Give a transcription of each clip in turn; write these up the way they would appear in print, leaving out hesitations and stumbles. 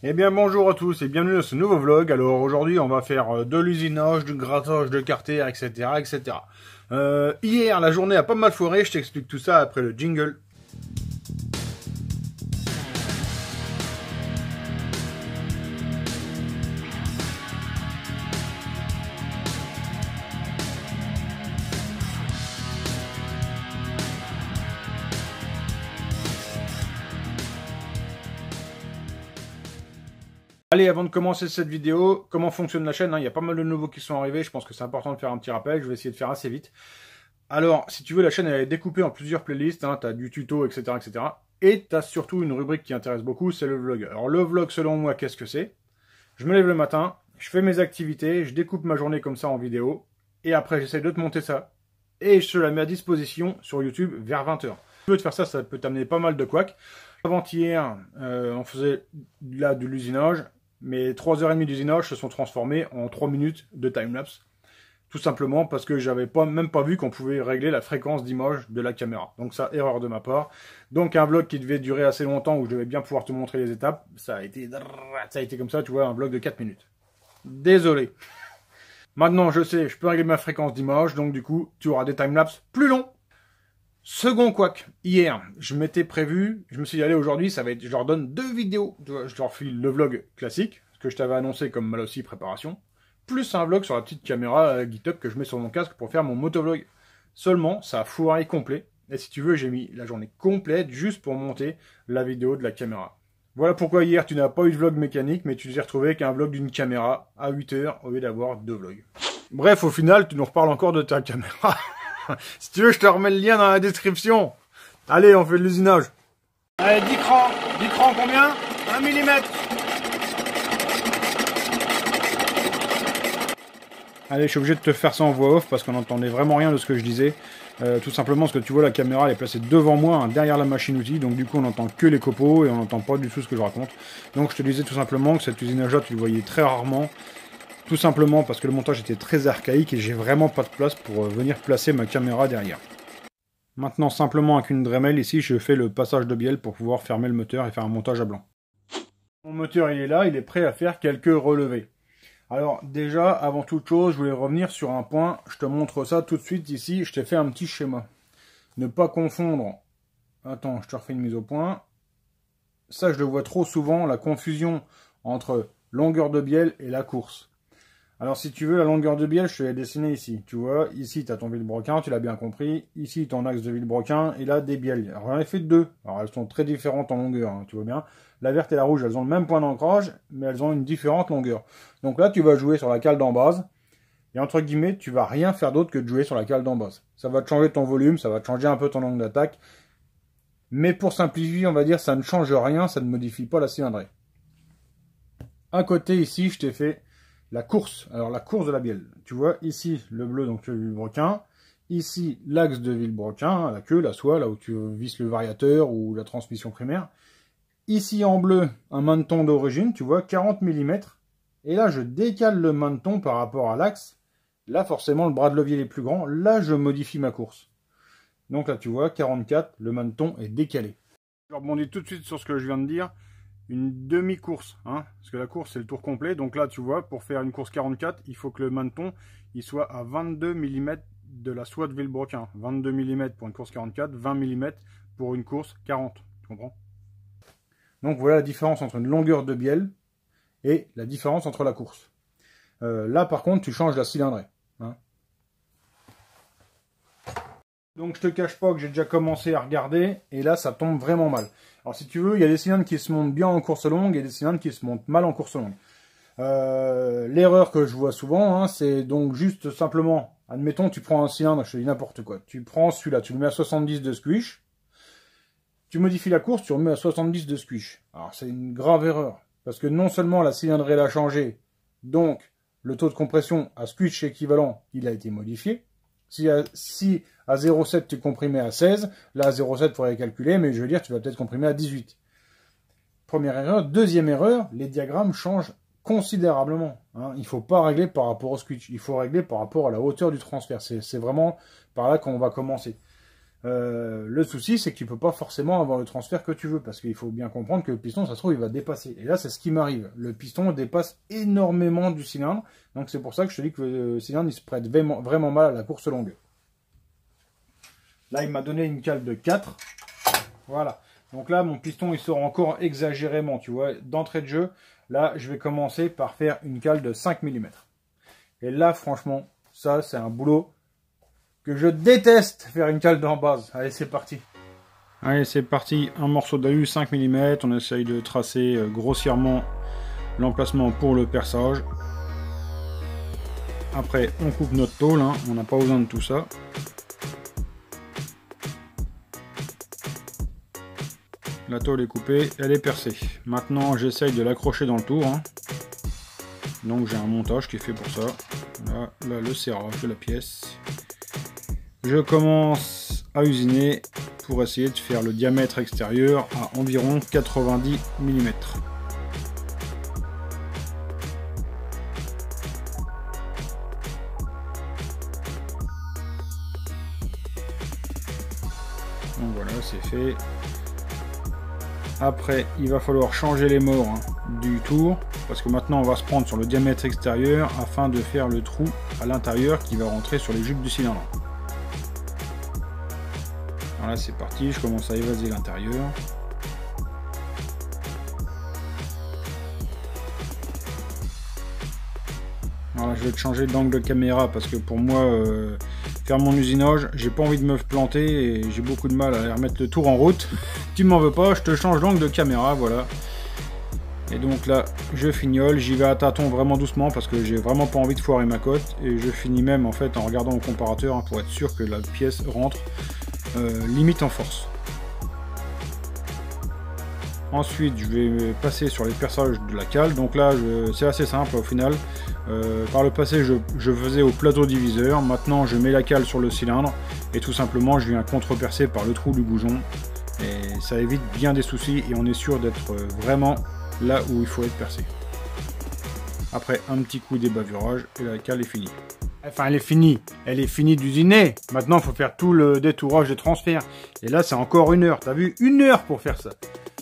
Eh bien bonjour à tous et bienvenue dans ce nouveau vlog. Alors aujourd'hui on va faire de l'usinage, du grattage de carter, etc. etc. Hier la journée a pas mal foiré, je t'explique tout ça après le jingle. Allez, avant de commencer cette vidéo, comment fonctionne la chaîne, hein, il y a pas mal de nouveaux qui sont arrivés, je pense que c'est important de faire un petit rappel, je vais essayer de faire assez vite. Alors, si tu veux, la chaîne elle est découpée en plusieurs playlists, hein, tu as du tuto, etc. etc. Et tu as surtout une rubrique qui intéresse beaucoup, c'est le vlog. Alors le vlog, selon moi, qu'est-ce que c'est? Je me lève le matin, je fais mes activités, je découpe ma journée comme ça en vidéo, et après j'essaie de te monter ça, et je te la mets à disposition sur YouTube vers 20 h. Si tu veux te faire ça, ça peut t'amener pas mal de couacs. Avant-hier, on faisait là de l'usinage. Mes 3h30 d'usinage se sont transformés en 3 minutes de timelapse. Tout simplement parce que j'avais même pas vu qu'on pouvait régler la fréquence d'image de la caméra. Donc ça, erreur de ma part. Donc un vlog qui devait durer assez longtemps, où je devais bien pouvoir te montrer les étapes, ça a été comme ça, tu vois, un vlog de 4 minutes. Désolé. Maintenant, je sais, je peux régler ma fréquence d'image, donc du coup, tu auras des timelapses plus longs. Second couac, hier, je m'étais prévu, je me suis dit, allez, aujourd'hui, ça va être, je leur donne 2 vidéos, je leur file le vlog classique, ce que je t'avais annoncé comme mal aussi préparation, plus un vlog sur la petite caméra GitHub que je mets sur mon casque pour faire mon motovlog. Seulement, ça a foiré complet, et si tu veux, j'ai mis la journée complète juste pour monter la vidéo de la caméra. Voilà pourquoi hier, tu n'as pas eu de vlog mécanique, mais tu t'es retrouvé avec un vlog d'une caméra à 8 h au lieu d'avoir 2 vlogs. Bref, au final, tu nous reparles encore de ta caméra. Si tu veux, je te remets le lien dans la description. Allez, on fait de l'usinage. Allez, 10 crans. 10 crans combien? 1 mm. Allez, je suis obligé de te faire ça en voix off parce qu'on n'entendait vraiment rien de ce que je disais. Tout simplement parce que tu vois, la caméra elle est placée devant moi, hein, derrière la machine-outil. Donc du coup, on n'entend que les copeaux et on n'entend pas du tout ce que je raconte. Donc je te disais tout simplement que cet usinage-là, tu le voyais très rarement. Tout simplement parce que le montage était très archaïque et j'ai vraiment pas de place pour venir placer ma caméra derrière. Maintenant, simplement avec une Dremel, ici, je fais le passage de bielle pour pouvoir fermer le moteur et faire un montage à blanc. Mon moteur, il est là, il est prêt à faire quelques relevés. Alors déjà, avant toute chose, je voulais revenir sur un point. Je te montre ça tout de suite ici, je t'ai fait un petit schéma. Ne pas confondre... Attends, je te refais une mise au point. Ça, je le vois trop souvent, la confusion entre longueur de bielle et la course. Alors si tu veux, la longueur de bielle, je te l'ai dessiné ici. Tu vois, ici tu as ton vilebrequin, tu l'as bien compris. Ici ton axe de vilebrequin et là des bielles. Alors j'en ai fait 2. Alors elles sont très différentes en longueur, hein, tu vois bien. La verte et la rouge, elles ont le même point d'ancrage, mais elles ont une différente longueur. Donc là tu vas jouer sur la cale d'en base. Et entre guillemets, tu vas rien faire d'autre que de jouer sur la cale d'en base. Ça va te changer ton volume, ça va te changer un peu ton angle d'attaque. Mais pour simplifier, on va dire, ça ne change rien, ça ne modifie pas la cylindrée. À côté ici, je t'ai fait... la course, alors la course de la bielle. Tu vois, ici, le bleu, donc le vilebrequin. Ici, l'axe de vilebrequin, la queue, la soie, là où tu visses le variateur ou la transmission primaire. Ici, en bleu, un maneton d'origine, tu vois, 40 mm. Et là, je décale le maneton par rapport à l'axe. Là, forcément, le bras de levier est plus grand. Là, je modifie ma course. Donc là, tu vois, 44, le maneton est décalé. Je rebondis tout de suite sur ce que je viens de dire. Une demi-course, hein, parce que la course c'est le tour complet. Donc là tu vois, pour faire une course 44, il faut que le maneton il soit à 22 mm de la soie de vilebrequin. 22 mm pour une course 44, 20 mm pour une course 40, tu comprends? Donc voilà la différence entre une longueur de bielle et la différence entre la course. Là par contre tu changes la cylindrée, hein. Donc je te cache pas que j'ai déjà commencé à regarder et là ça tombe vraiment mal. Alors si tu veux, il y a des cylindres qui se montent bien en course longue et des cylindres qui se montent mal en course longue. L'erreur que je vois souvent, hein, c'est donc juste simplement, admettons tu prends un cylindre, je te dis n'importe quoi, tu prends celui-là, tu le mets à 70 de squish, tu modifies la course, tu le mets à 70 de squish. Alors c'est une grave erreur, parce que non seulement la cylindrée a changé, donc le taux de compression à squish équivalent, il a été modifié. Si à 0,7 tu comprimais à 16, là à 0,7 il faudrait calculer, mais je veux dire tu vas peut-être comprimer à 18. Première erreur. Deuxième erreur, les diagrammes changent considérablement, hein. Il ne faut pas régler par rapport au squelch, il faut régler par rapport à la hauteur du transfert. C'est vraiment par là qu'on va commencer. Le souci, c'est que tu peux pas forcément avoir le transfert que tu veux, parce qu'il faut bien comprendre que le piston, ça se trouve, il va dépasser. Et là, c'est ce qui m'arrive. Le piston dépasse énormément du cylindre, donc c'est pour ça que je te dis que le cylindre, il se prête vraiment mal à la course longue. Là, il m'a donné une cale de 4. Voilà. Donc là, mon piston, il sort encore exagérément, tu vois. D'entrée de jeu, là, je vais commencer par faire une cale de 5 mm. Et là, franchement, ça, c'est un boulot que je déteste, faire une cale d'en base. Allez, c'est parti. Allez, c'est parti. Un morceau d'alu 5 mm. On essaye de tracer grossièrement l'emplacement pour le perçage. Après, on coupe notre tôle, hein. On n'a pas besoin de tout ça. La tôle est coupée, elle est percée. Maintenant, j'essaye de l'accrocher dans le tour, hein. Donc, j'ai un montage qui est fait pour ça. Là, le serrage de la pièce. Je commence à usiner pour essayer de faire le diamètre extérieur à environ 90 mm. Donc voilà, c'est fait. Après, il va falloir changer les morts, hein, du tour, parce que maintenant on va se prendre sur le diamètre extérieur afin de faire le trou à l'intérieur qui va rentrer sur les jupes du cylindre. Voilà, c'est parti, je commence à évaser l'intérieur. Voilà, je vais te changer d'angle de caméra parce que pour moi, faire mon usinage, j'ai pas envie de me planter et j'ai beaucoup de mal à remettre le tour en route. Tu m'en veux pas, je te change d'angle de caméra, voilà. Et donc là, je fignole, j'y vais à tâtons vraiment doucement parce que j'ai vraiment pas envie de foirer ma cote. Et je finis même en fait en regardant au comparateur, hein, pour être sûr que la pièce rentre limite en force. Ensuite, je vais passer sur les perçages de la cale. Donc là, c'est assez simple au final. Par le passé, je faisais au plateau diviseur. Maintenant, je mets la cale sur le cylindre. Et tout simplement, je viens contre-percer par le trou du goujon. Et ça évite bien des soucis. Et on est sûr d'être vraiment là où il faut être percé. Après, un petit coup débavurage. Et la cale est finie. Enfin, elle est finie. Elle est finie d'usiner. Maintenant, il faut faire tout le détourage de transfert. Et là, c'est encore 1 heure. T'as vu, 1 heure pour faire ça.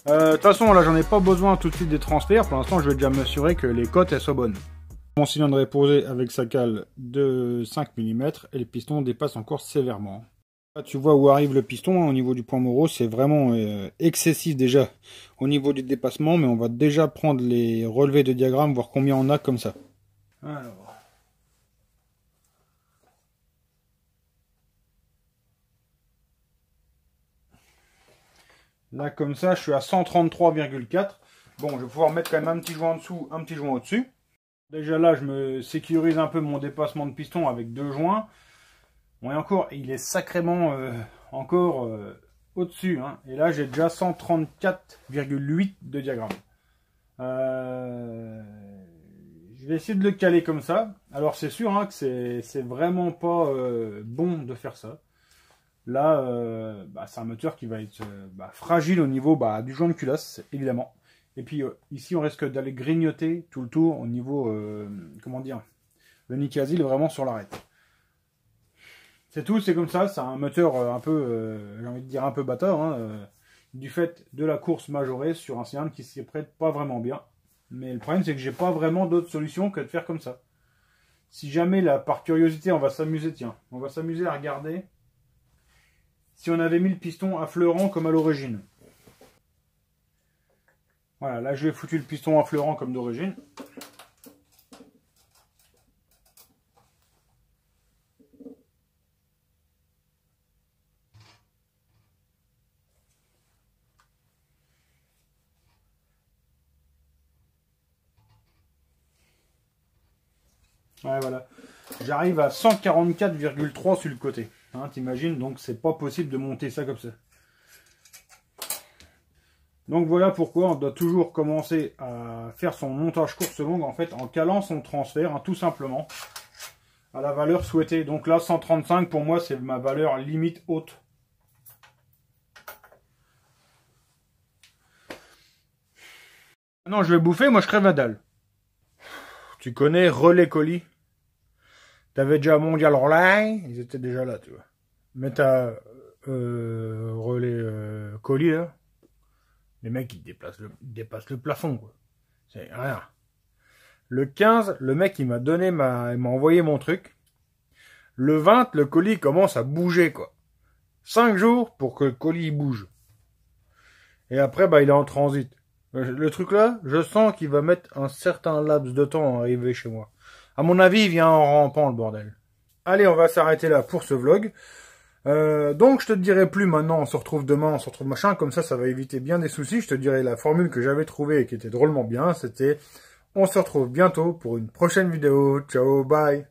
De toute façon, là, j'en ai pas besoin tout de suite des transferts. Pour l'instant, je vais déjà m'assurer que les cotes, elles soient bonnes. Mon cylindre est posé avec sa cale de 5 mm et le piston dépasse encore sévèrement. Là, tu vois où arrive le piston, hein, au niveau du point moraux. C'est vraiment excessif déjà au niveau du dépassement. Mais on va déjà prendre les relevés de diagramme, voir combien on a comme ça. Alors... Là, comme ça, je suis à 133,4. Bon, je vais pouvoir mettre quand même un petit joint en dessous, un petit joint au-dessus. Déjà là, je me sécurise un peu mon dépassement de piston avec 2 joints. Bon, et encore, il est sacrément encore au-dessus, hein. Et là, j'ai déjà 134,8 de diagramme. Je vais essayer de le caler comme ça. Alors, c'est sûr, hein, que c'est vraiment pas bon de faire ça. Là, c'est un moteur qui va être fragile au niveau du joint de culasse, évidemment. Et puis ici, on risque d'aller grignoter tout le tour au niveau, comment dire, le nickel vraiment sur l'arête. C'est tout, c'est comme ça. C'est un moteur un peu, j'ai envie de dire un peu bâtard, hein, du fait de la course majorée sur un cylindre qui s'y prête pas vraiment bien. Mais le problème, c'est que j'ai pas vraiment d'autre solution que de faire comme ça. Si jamais, là, par curiosité, on va s'amuser, tiens, on va s'amuser à regarder si on avait mis le piston affleurant comme à l'origine. Voilà, là j'ai foutu le piston affleurant comme d'origine. Ouais, voilà. J'arrive à 144,3 sur le côté. Hein, t'imagines, donc c'est pas possible de monter ça comme ça. Donc voilà pourquoi on doit toujours commencer à faire son montage course longue en fait en calant son transfert, hein, tout simplement, à la valeur souhaitée. Donc là 135 pour moi c'est ma valeur limite haute. Non, je vais bouffer, moi je crève la dalle. Tu connais Relais Colis? T'avais déjà Mondial Relay, ils étaient déjà là, tu vois. Mais t'as relais colis, là. Les mecs, ils dépassent le plafond, quoi. C'est rien. Le 15, le mec, il m'a envoyé mon truc. Le 20, le colis commence à bouger, quoi. 5 jours pour que le colis bouge. Et après, bah, il est en transit. Le truc là, je sens qu'il va mettre un certain laps de temps à arriver chez moi. À mon avis, il vient en rampant, le bordel. Allez, on va s'arrêter là pour ce vlog. Donc, je te dirai plus maintenant, on se retrouve demain, on se retrouve machin. Comme ça va éviter bien des soucis. Je te dirai la formule que j'avais trouvée et qui était drôlement bien. C'était, on se retrouve bientôt pour une prochaine vidéo. Ciao, bye.